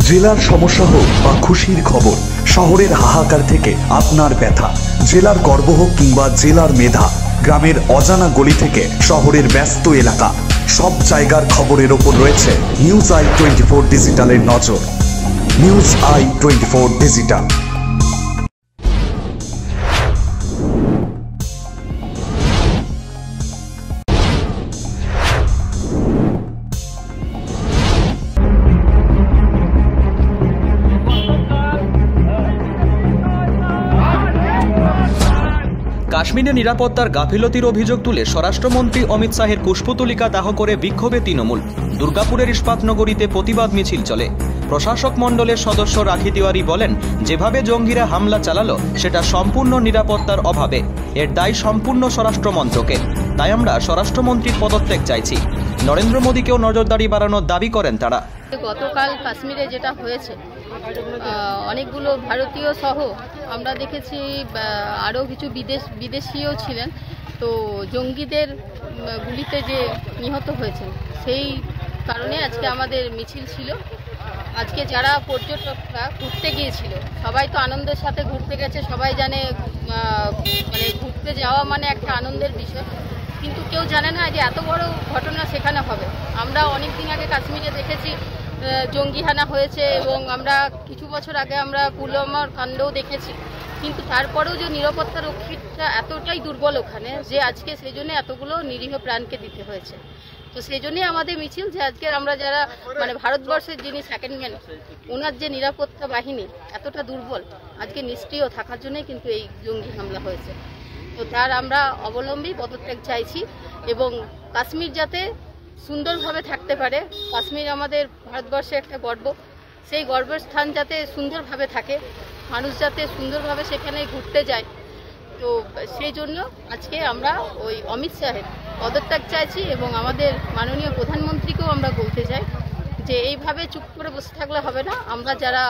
জেলার সমস্যা হোক বা খুশির খবর, শহরের হাহাকার থেকে আপনার ব্যথা, জেলার গর্ব হোক কিংবা জেলার মেধা, গ্রামের অজানা গলি থেকে শহরের ব্যস্ত এলাকা, সব জায়গার খবরের ওপর রয়েছে নিউজ আই 24 ডিজিটালের নজর। News I 24 digital. কাশ্মীরে নিরাপত্তার গাফিলতির অভিযোগ তুলে স্বরাষ্ট্রমন্ত্রী অমিত শাহের কুশপুতলিকা দাহ করে বিক্ষোভে তৃণমূল। দুর্গাপুরের ইস্পাতনগরীতে প্রতিবাদ মিছিল চলে। প্রশাসক মণ্ডলের সদস্য রাখি তিওয়ারি বলেন, যেভাবে জঙ্গিরা হামলা চালালো সেটা সম্পূর্ণ নিরাপত্তার অভাবে, এর দায় সম্পূর্ণ স্বরাষ্ট্রমন্ত্রকের। তাই আমরা স্বরাষ্ট্রমন্ত্রীর পদত্যাগ চাইছি। নরেন্দ্র মোদীকেও নজরদারি বাড়ানোর দাবি করেন তারা। গতকাল কাশ্মীরে যেটা হয়েছে, অনেকগুলো ভারতীয় সহ আমরা দেখেছি আরও কিছু বিদেশিও ছিলেন, তো জঙ্গিদের গুলিতে যে নিহত হয়েছেন সেই কারণে আজকে আমাদের মিছিল ছিল। আজকে যারা পর্যটকরা ঘুরতে গিয়েছিল সবাই তো আনন্দের সাথে ঘুরতে গেছে, সবাই জানে মানে ঘুরতে যাওয়া মানে একটা আনন্দের বিষয়, কিন্তু কেউ জানে না যে এত বড় ঘটনা সেখানে হবে। আমরা অনেক দিন আগে কাশ্মীরে দেখেছি জঙ্গি হানা হয়েছে, এবং আমরা কিছু বছর আগে আমরা পুলওয়ামার কাণ্ডও দেখেছি, কিন্তু তারপরেও যে নিরাপত্তা রক্ষীরা এতটাই দুর্বল ওখানে যে আজকে সেই জন্য এতগুলো নিরীহ প্রাণকে দিতে হয়েছে। তো সেই জন্যই আমাদের মিছিল, যে আজকে আমরা যারা মানে ভারতবর্ষের যিনি সেকেন্ড ম্যান, ওনার যে নিরাপত্তা বাহিনী এতটা দুর্বল, আজকে নিষ্ক্রিয় থাকার জন্যই কিন্তু এই জঙ্গি হামলা হয়েছে। তো তার আমরা অবলম্বী পদত্যাগ চাইছি, এবং কাশ্মীর যাতে সুন্দরভাবে থাকতে পারে। কাশ্মীর আমাদের ভারতবর্ষে একটা গর্ব, সেই গর্বের স্থান যাতে সুন্দরভাবে থাকে, মানুষ যাতে সুন্দরভাবে সেখানে ঘুরতে যায়। তো সেই জন্য আজকে আমরা ওই অমিত শাহের পদত্যাগ চাইছি, এবং আমাদের মাননীয় প্রধানমন্ত্রীকেও আমরা বলতে চাই যে এইভাবে চুপ করে বসে থাকলে হবে না। আমরা যারা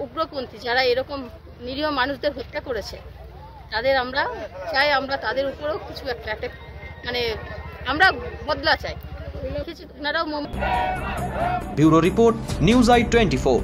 উগ্রপন্থী, যারা এরকম নিরীহ মানুষদের হত্যা করেছে, তাদের আমরা চাই, আমরা তাদের উপরেও কিছু একটা মানে আমরা বদলা চাই। Bureau report, news I 24।